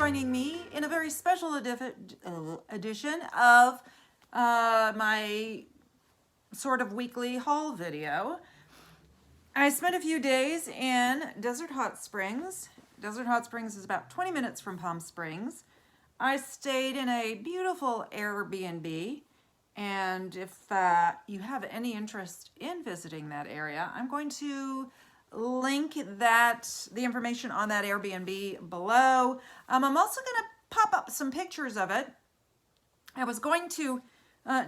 joining me in a very special edition of my sort of weekly haul video. I spent a few days in Desert Hot Springs. Desert Hot Springs is about 20 minutes from Palm Springs. I stayed in a beautiful Airbnb, and if you have any interest in visiting that area, I'm going to link the information on that Airbnb below. I'm also going to pop up some pictures of it. I was going to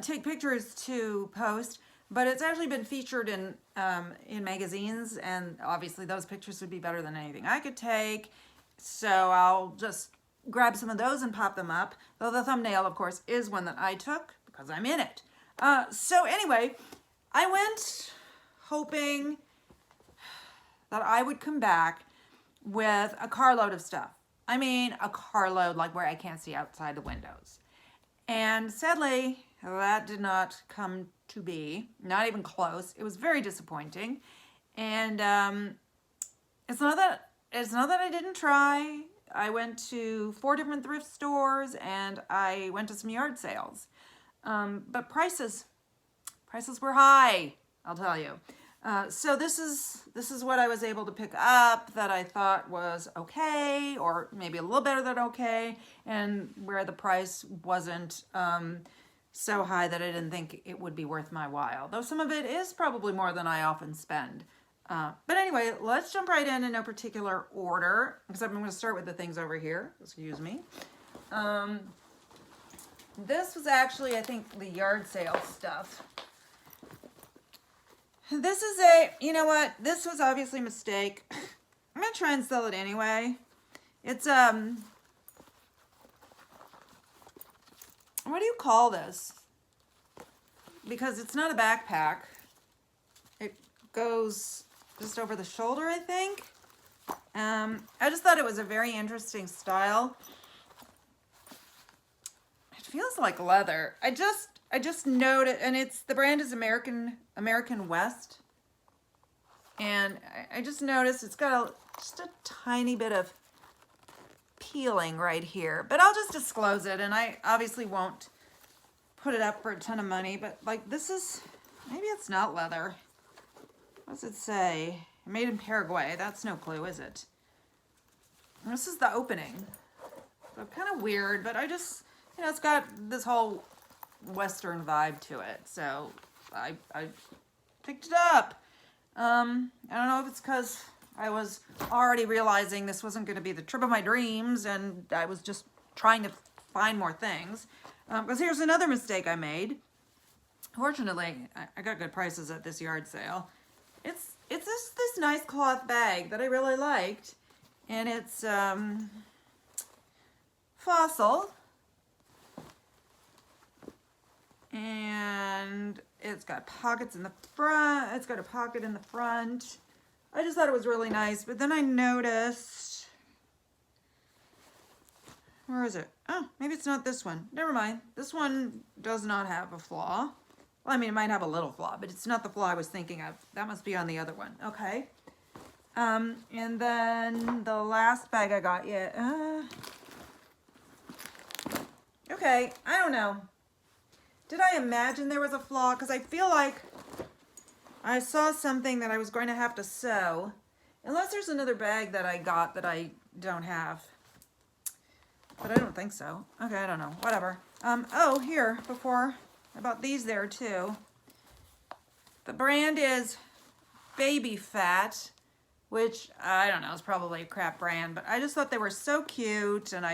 take pictures to post, but it's actually been featured in magazines, and obviously those pictures would be better than anything I could take. So I'll just grab some of those and pop them up. Though the thumbnail, of course, is one that I took because I'm in it. So anyway, I went hoping that I would come back with a carload of stuff. I mean, a carload like where I can't see outside the windows. And sadly, that did not come to be, not even close. It was very disappointing. And it's not that I didn't try. I went to 4 different thrift stores and I went to some yard sales. But prices were high, I'll tell you. So this is what I was able to pick up that I thought was okay, or maybe a little better than okay, and where the price wasn't so high that I didn't think it would be worth my while. Though some of it is probably more than I often spend. But anyway, let's jump right in no particular order, because I'm going to start with the things over here. Excuse me. This was actually, I think, the yard sale stuff. This is you know what? This was obviously a mistake. I'm going to try and sell it anyway. It's, what do you call this? Because it's not a backpack. It goes just over the shoulder, I think. I just thought it was a very interesting style. It feels like leather. I just noted, and the brand is American West, and I just noticed it's got just a tiny bit of peeling right here, but I'll just disclose it, and I obviously won't put it up for a ton of money. But like, this is, maybe it's not leather. What does it say? Made in Paraguay. That's no clue, is it? And this is the opening, so kind of weird, but I just, it's got this whole Western vibe to it, so I picked it up. I don't know if it's because I was already realizing this wasn't going to be the trip of my dreams, and I was just trying to find more things. Because here's another mistake I made. Fortunately, I got good prices at this yard sale. It's this nice cloth bag that I really liked, and it's Fossil. And it's got pockets in the front. It's got a pocket in the front. I just thought it was really nice. But then I noticed, where is it? Oh, maybe it's not this one. Never mind. This one does not have a flaw. Well, I mean, it might have a little flaw, but it's not the flaw I was thinking of. That must be on the other one. Okay. And then the last bag I got, okay, I don't know. Did I imagine there was a flaw? Because I feel like I saw something that I was going to have to sew. Unless there's another bag that I got that I don't have. But I don't think so. Okay, I don't know. Whatever. Oh, here, before I bought these there too. The brand is Baby Fat, which I don't know, it's probably a crap brand, but I just thought they were so cute, and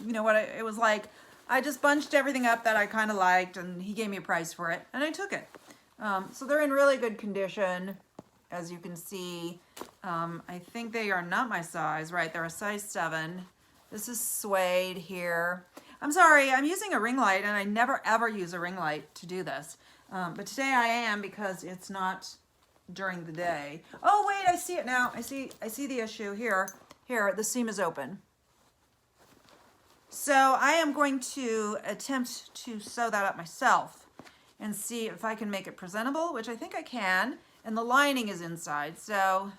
it was like, I just bunched everything up that I kind of liked, and he gave me a price for it, and I took it. So they're in really good condition, as you can see. I think they are not my size, right? They're a size 7. This is suede here. I'm sorry, I'm using a ring light, and I never ever use a ring light to do this. But today I am, because it's not during the day. Oh wait, I see it now. I see the issue here. Here, the seam is open. So I am going to attempt to sew that up myself and see if I can make it presentable, which I think I can. And the lining is inside, so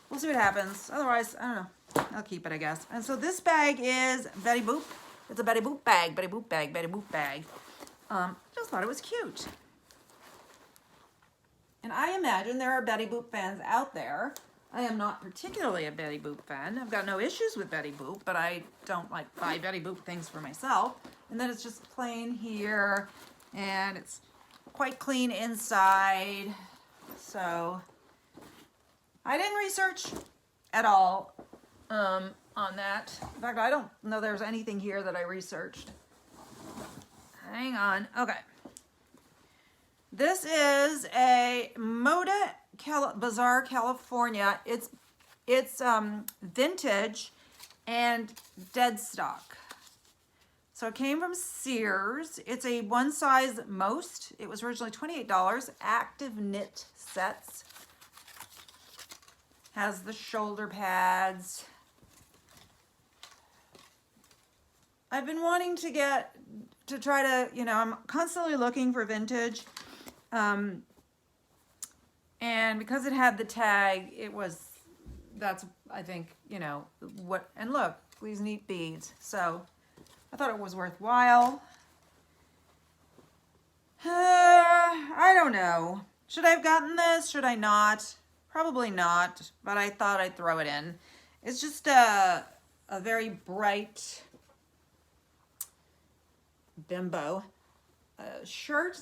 we'll see what happens. Otherwise, I don't know. I'll keep it, I guess. And so this bag is Betty Boop. It's a Betty Boop bag, Betty Boop bag, Betty Boop bag. Just thought it was cute. And I imagine there are Betty Boop fans out there. I am not particularly a Betty Boop fan. I've got no issues with Betty Boop, but I don't like buy Betty Boop things for myself. And then it's just plain here, and it's quite clean inside. So I didn't research at all on that. In fact, I don't know there's anything here that I researched. Hang on. Okay. This is a Moda Bazaar, California. It's vintage and dead stock. So it came from Sears. It's a one size most. It was originally $28. Active knit sets. Has the shoulder pads. I've been wanting to try to, I'm constantly looking for vintage. And because it had the tag, that's, I think, what, and look, these neat beads. So I thought it was worthwhile. I don't know. Should I have gotten this? Should I not? Probably not, but I thought I'd throw it in. It's just a very bright bimbo shirt.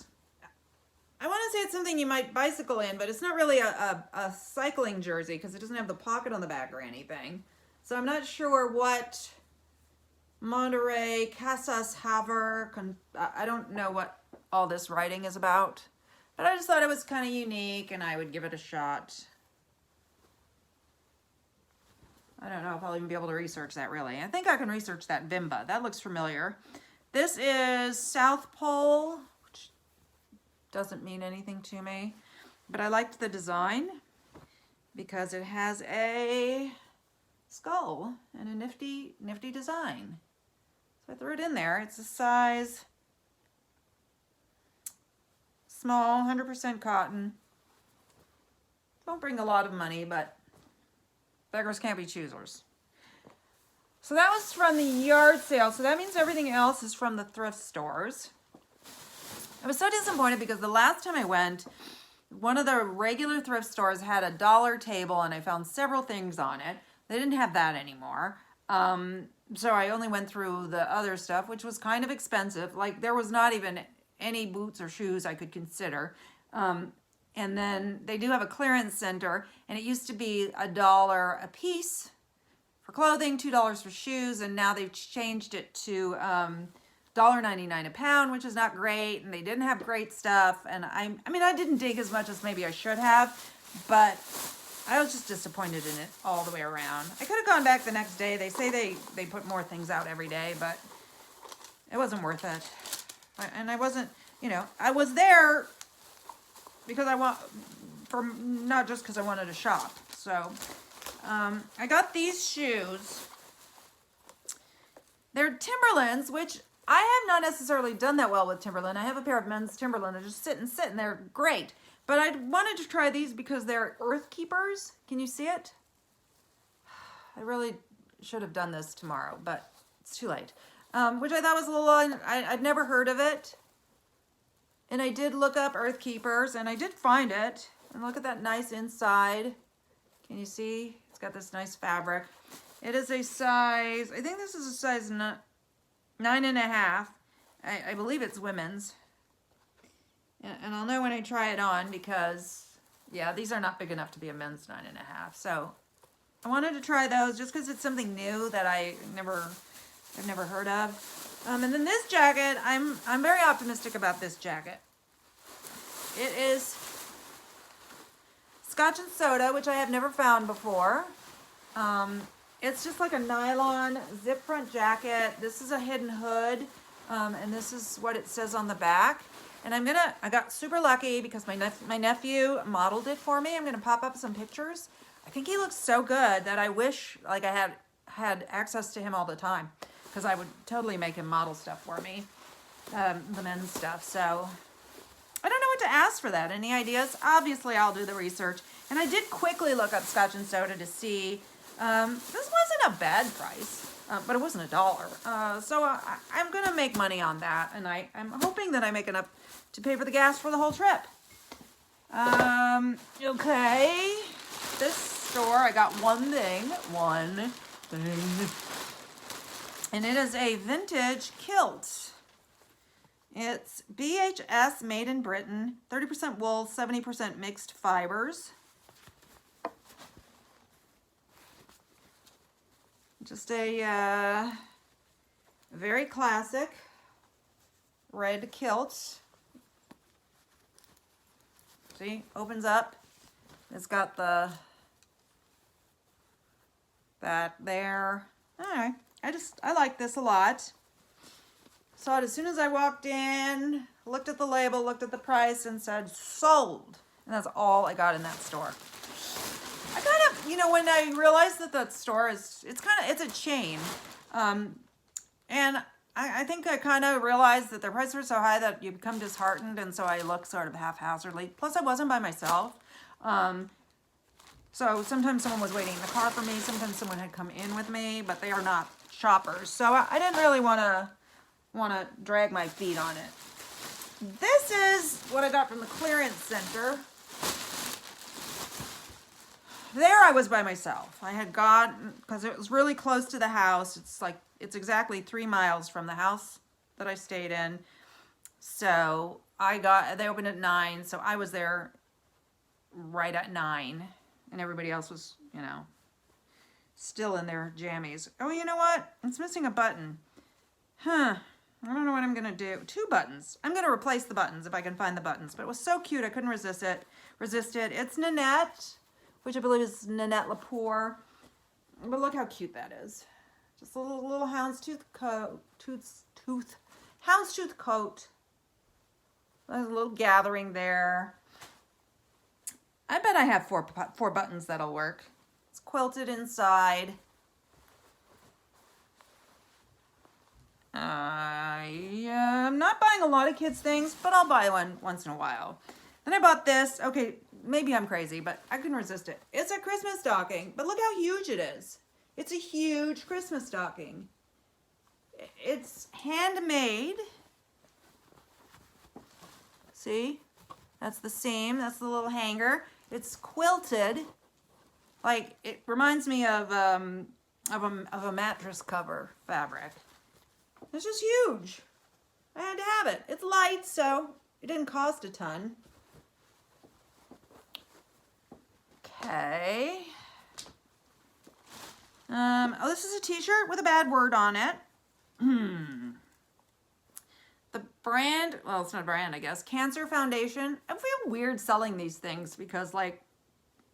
I want to say it's something you might bicycle in, but it's not really a cycling jersey because it doesn't have the pocket on the back or anything. So I'm not sure what Monterey, Casas Haver, I don't know what all this writing is about, but I just thought it was kind of unique and I would give it a shot. I don't know if I'll even be able to research that really. I think I can research that Bimba. That looks familiar. This is South Pole, which doesn't mean anything to me, but I liked the design because it has a skull and a nifty design. So I threw it in there. It's a size small, 100% cotton. Won't bring a lot of money, but beggars can't be choosers. So that was from the yard sale. So that means everything else is from the thrift stores. I was so disappointed because the last time I went, one of the regular thrift stores had a dollar table and I found several things on it. They didn't have that anymore. So I only went through the other stuff, which was kind of expensive. Like there was not even any boots or shoes I could consider. And then they do have a clearance center, and it used to be $1 a piece for clothing, $2 for shoes, and now they've changed it to $1.99 a pound, which is not great, and they didn't have great stuff. And I mean, I didn't dig as much as maybe I should have, but I was just disappointed in it all the way around. I could have gone back the next day. They say they put more things out every day, but it wasn't worth it. And I wasn't, I was there because not just because I wanted to shop. So I got these shoes. They're Timberlands, which I have not necessarily done that well with Timberland. I have a pair of men's Timberland that just sit and they're great. But I wanted to try these because they're earth keepers. Can you see it? I really should have done this tomorrow, but it's too late. Which I thought was a little, I'd never heard of it. And I did look up earth keepers and I did find it. And look at that nice inside. Can you see? It's got this nice fabric. It is a size, I think this is a size 9.5. I believe it's women's. And I'll know when I try it on because, yeah, these are not big enough to be a men's 9.5. So I wanted to try those just because it's something new that I've never heard of. And then this jacket, I'm very optimistic about this jacket. It is Scotch and Soda, which I have never found before. It's just like a nylon zip front jacket. This is a hidden hood, and this is what it says on the back. And I got super lucky because my nephew modeled it for me. I'm gonna pop up some pictures. I think he looks so good that I wish like I had access to him all the time, because I would totally make him model stuff for me, the men's stuff. So I don't know what to ask for that. Any ideas? Obviously, I'll do the research. And I did quickly look up Scotch and Soda to see. This wasn't a bad price, but it wasn't $1. So I'm going to make money on that, and I'm hoping that I make enough to pay for the gas for the whole trip. Okay, this store, I got one thing, and it is a vintage kilt. It's BHS, made in Britain, 30% wool, 70% mixed fibers. Just a very classic red kilt. See, opens up. It's got that there. All right, I like this a lot. Saw it as soon as I walked in, looked at the label, looked at the price, and said sold. And that's all I got in that store. I kind of, when I realized that store it's a chain. And I think I kind of realized that their prices were so high that you become disheartened, and so I look sort of haphazardly. Plus, I wasn't by myself. So sometimes someone was waiting in the car for me. Sometimes someone had come in with me, but they are not shoppers. So I didn't really want to drag my feet on it. This is what I got from the clearance center. There I was by myself. I had gotten, because it was really close to the house. It's exactly 3 miles from the house that I stayed in. So they opened at 9, so I was there right at 9, and everybody else was, still in their jammies. Oh, you know what? It's missing a button. I don't know what I'm going to do. 2 buttons. I'm going to replace the buttons if I can find the buttons. But it was so cute, I couldn't resist it. It's Nanette, which I believe is Nanette Lepore. But look how cute that is. Just a little houndstooth coat. Houndstooth coat. There's a little gathering there. I bet I have 4 buttons that'll work. It's quilted inside. I'm not buying a lot of kids' things, but I'll buy one once in a while. Then I bought this. Okay, maybe I'm crazy, but I couldn't resist it. It's a Christmas stocking, but look how huge it is. It's a huge Christmas stocking. It's handmade. See? That's the seam. That's the little hanger. It's quilted. Like, it reminds me of a mattress cover fabric. It's just huge. I had to have it. It's light, so it didn't cost a ton. Okay. Oh, this is a t-shirt with a bad word on it. The brand, well, it's not a brand, I guess. Cancer Foundation. I feel weird selling these things because,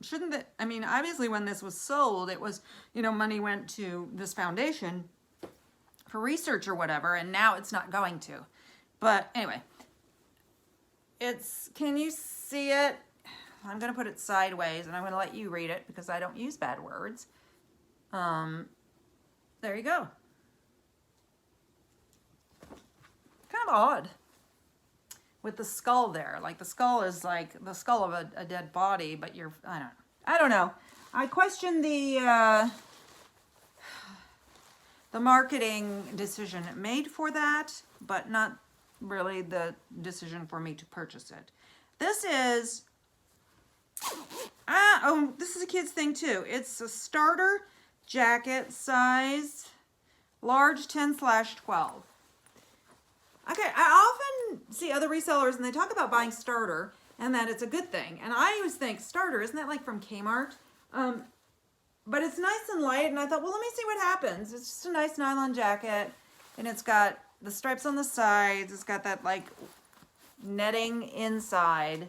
shouldn't that, obviously when this was sold, it was, money went to this foundation for research or whatever, and now it's not going to. But anyway, can you see it? I'm going to put it sideways, and I'm going to let you read it because I don't use bad words. There you go. Kind of odd with the skull there. Like, the skull is like the skull of a dead body, but I don't know. I question the marketing decision made for that, but not really the decision for me to purchase it. This is, this is a kid's thing too. It's a starter jacket size, large 10/12. Okay, I often see other resellers and they talk about buying starter and that it's a good thing. And I always think, starter, isn't that like from Kmart? But it's nice and light, and I thought, well, let me see what happens. It's just a nice nylon jacket, and it's got the stripes on the sides. It's got that, netting inside.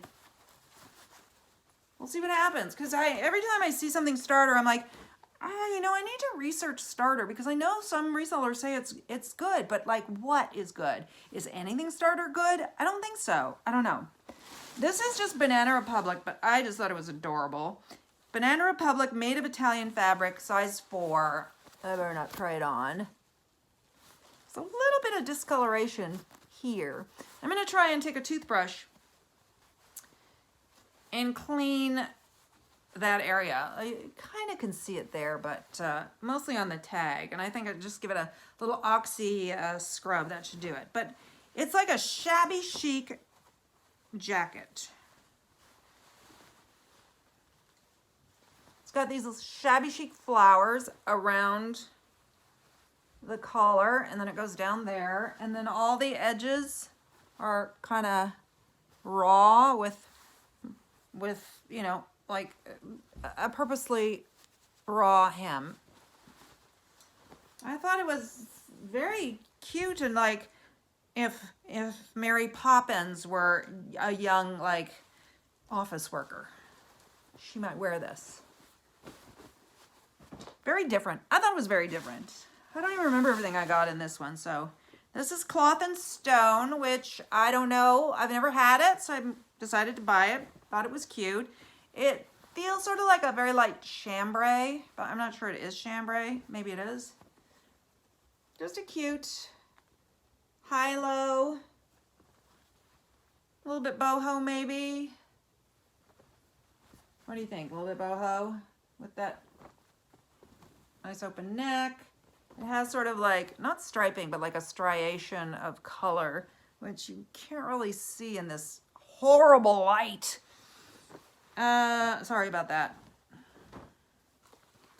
We'll see what happens, because every time I see something starter, I'm like, I need to research starter, because I know some resellers say it's good, but, what is good? Is anything starter good? I don't think so. I don't know. This is just Banana Republic, but I just thought it was adorable. Banana Republic, made of Italian fabric, size 4. I better not try it on. There's a little bit of discoloration here. I'm going to try and take a toothbrush and clean that area. I kind of can see it there, but mostly on the tag. And I think I'd just give it a little oxy scrub. That should do it. But it's like a shabby chic jacket. It's got these shabby chic flowers around the collar, and then it goes down there, and then all the edges are kind of raw with you know, like a purposely raw hem. I thought it was very cute, and like if Mary Poppins were a young like office worker, she might wear this. Very different. I thought it was very different. I don't even remember everything I got in this one. So this is Cloth and Stone, which I don't know. I've never had it, so I decided to buy it. Thought it was cute. It feels sort of like a very light chambray, but I'm not sure it is chambray. Maybe it is. Just a cute high-low. A little bit boho maybe. What do you think? A little bit boho with that nice open neck. It has sort of like, not striping, but like a striation of color, which you can't really see in this horrible light. Sorry about that.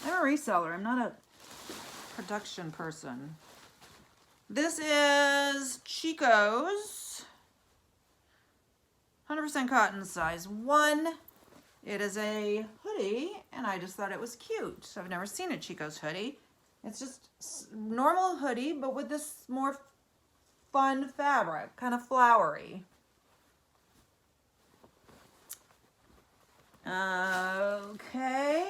I'm a reseller. I'm not a production person. This is Chico's 100% cotton size 1. It is a hoodie, and I just thought it was cute. So I've never seen a Chico's hoodie. It's just normal hoodie, but with this more fun fabric, kind of flowery. Okay,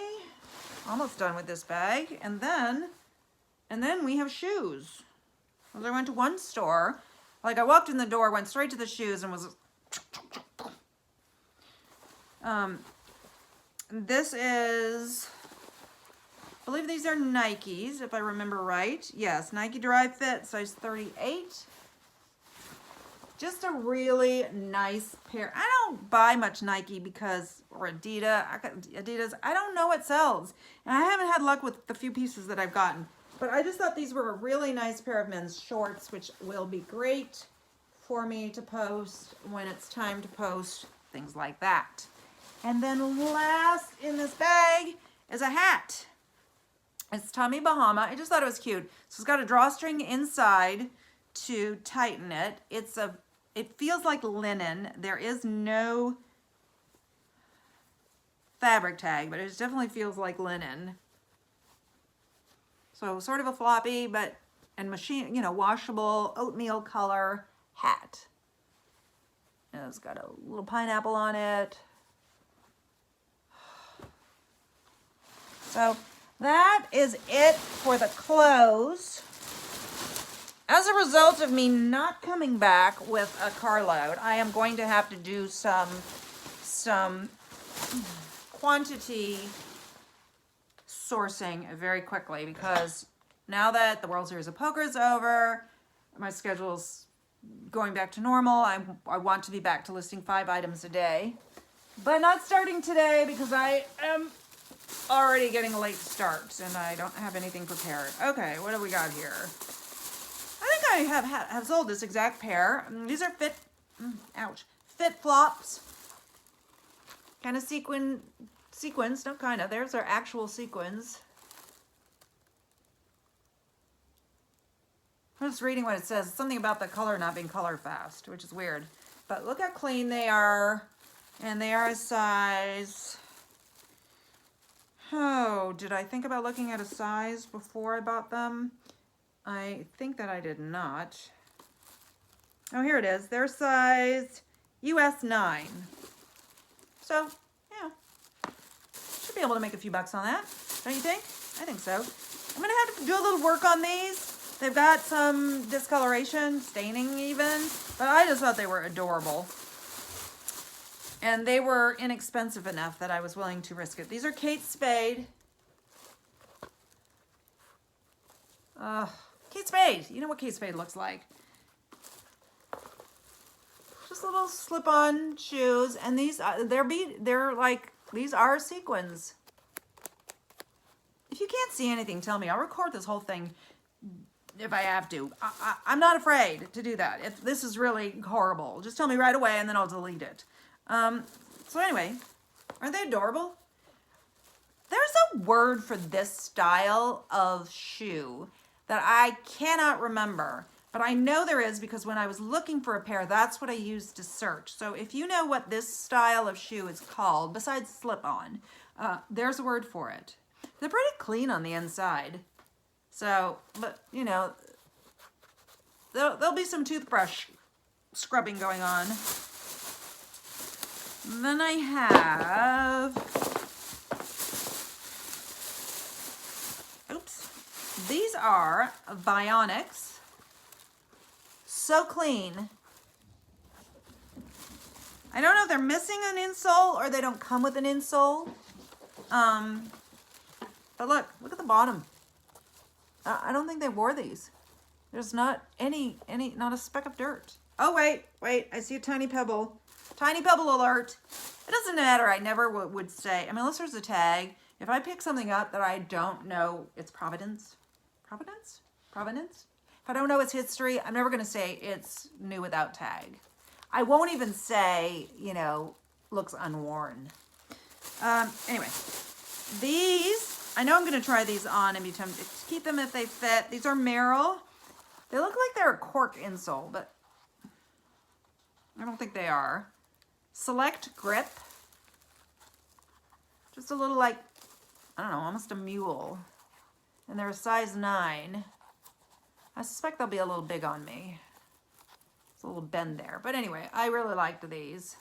almost done with this bag, and then we have shoes. Well, I went to one store, like I walked in the door, went straight to the shoes, and was. This is, I believe these are Nikes, if I remember right. Yes, Nike Dry Fit, size 38. Just a really nice pair. I don't buy much Nike because, or Adidas, I don't know what sells. And I haven't had luck with the few pieces that I've gotten. But I just thought these were a really nice pair of men's shorts, which will be great for me to post when it's time to post, things like that. And then last in this bag is a hat. It's Tommy Bahama. I just thought it was cute. So it's got a drawstring inside to tighten it. It feels like linen. There is no fabric tag, but it definitely feels like linen. So sort of a floppy, but, and machine, you know, washable oatmeal color hat. And it's got a little pineapple on it. So that is it for the clothes. As a result of me not coming back with a carload, I am going to have to do some quantity sourcing very quickly, because now that the World Series of Poker is over, my schedule's going back to normal. I want to be back to listing 5 items a day, but not starting today because I am already getting a late start and I don't have anything prepared. Okay, what do we got here? I think I have sold this exact pair. These are fit flops. Kind of sequins, no kind of. There's our actual sequins. I'm just reading what it says. It's something about the color not being color fast, which is weird. But look how clean they are. And they are a size. Oh, did I think about looking at a size before I bought them? I think that I did not. Oh, here it is. They're size US 9. So, yeah. Should be able to make a few bucks on that. Don't you think? I think so. I'm going to have to do a little work on these. They've got some discoloration, staining even, but I just thought they were adorable. And they were inexpensive enough that I was willing to risk it. These are Kate Spade. Kate Spade. You know what Kate Spade looks like. Just little slip-on shoes. And these, they're like These are sequins. If you can't see anything, tell me. I'll record this whole thing if I have to. I'm not afraid to do that. If this is really horrible, just tell me right away and then I'll delete it. So anyway, aren't they adorable? There's a word for this style of shoe that I cannot remember, but I know there is because when I was looking for a pair, that's what I used to search. So if you know what this style of shoe is called, besides slip-on, there's a word for it. They're pretty clean on the inside. So, but you know, there'll be some toothbrush scrubbing going on. Then I have, these are Vionics. So clean. I don't know if they're missing an insole or they don't come with an insole. But look at the bottom. I don't think they wore these. There's not not a speck of dirt. Oh, wait, I see a tiny pebble. Tiny pebble alert. It doesn't matter, I never would say, I mean, unless there's a tag, if I pick something up that I don't know its provenance? If I don't know its history, I'm never gonna say it's new without tag. I won't even say, you know, looks unworn. Anyway, these, I know I'm gonna try these on and be tempted to keep them if they fit. These are Merrill. They look like they're a cork insole, but I don't think they are. Select grip. Just a little like, I don't know, almost a mule. And they're a size 9. I suspect they'll be a little big on me. It's a little bend there. But anyway, I really liked these.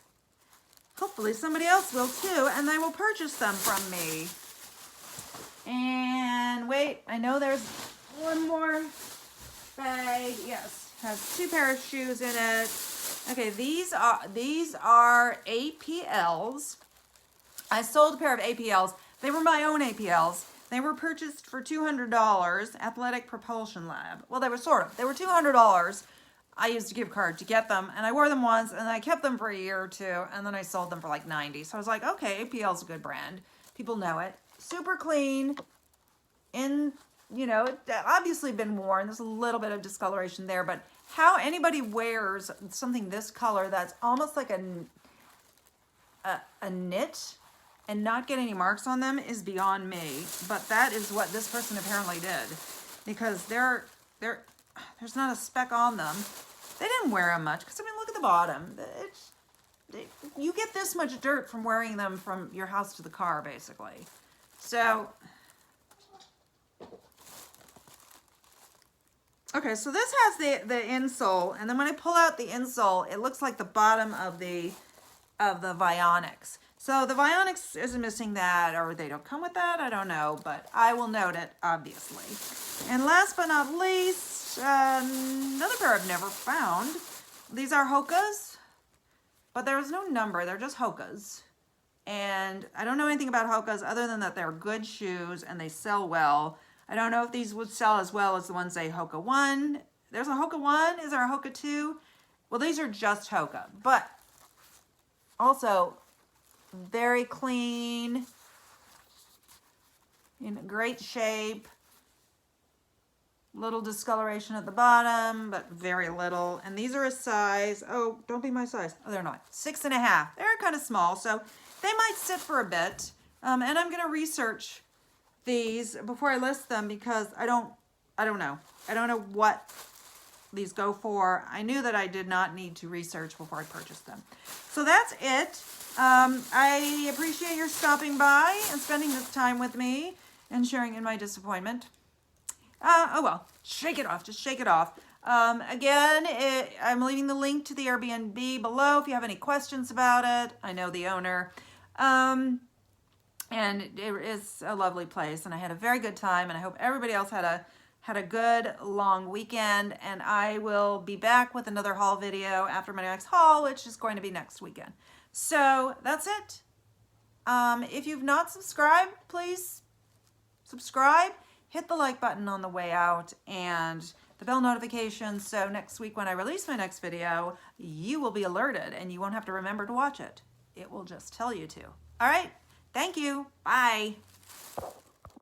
Hopefully somebody else will too, and they will purchase them from me. And wait, I know there's one more bag. Yes, has 2 pair of shoes in it. Okay, these are APLs. I sold a pair of APLs. They were my own APLs. They were purchased for $200, Athletic Propulsion Lab. Well, they were $200. I used a gift card to get them, and I wore them once, and I kept them for a year or two, and then I sold them for like $90. So I was like, okay, APL's a good brand. People know it. Super clean. You know, it obviously been worn. There's a little bit of discoloration there, but how anybody wears something this color that's almost like a knit and not get any marks on them is beyond me. But that is what this person apparently did, because there's not a speck on them. They didn't wear them much, because I mean, look at the bottom. You get this much dirt from wearing them from your house to the car, basically. So, okay, so this has the insole, and then when I pull out the insole, it looks like the bottom of the Vionics. So the Vionics isn't missing that, or they don't come with that, I don't know, but I will note it, obviously. And last but not least, another pair I've never found. These are Hoka's, but there's no number, they're just Hoka's. And I don't know anything about Hoka's other than that they're good shoes and they sell well. I don't know if these would sell as well as the ones say Hoka 1. There's a Hoka 1, is there a Hoka 2? Well, these are just Hoka, but also very clean, in great shape. Little discoloration at the bottom, but very little. And these are a size, oh, don't be my size. Oh, they're not. 6.5. They're kind of small, so they might sit for a bit. And I'm going to research these before I list them, because I don't know. I don't know what these go for. I knew that I did not need to research before I purchased them. So that's it. I appreciate your stopping by and spending this time with me and sharing in my disappointment. Oh well, shake it off, just shake it off. Again, I'm leaving the link to the Airbnb below if you have any questions about it. I know the owner. And it is a lovely place, and I had a very good time, and I hope everybody else had a good long weekend, and I will be back with another haul video after my next haul, which is going to be next weekend. So that's it. If you've not subscribed, please subscribe. Hit the like button on the way out and the bell notification, so next week when I release my next video, you will be alerted and you won't have to remember to watch it. It will just tell you to. All right, Thank you. Bye.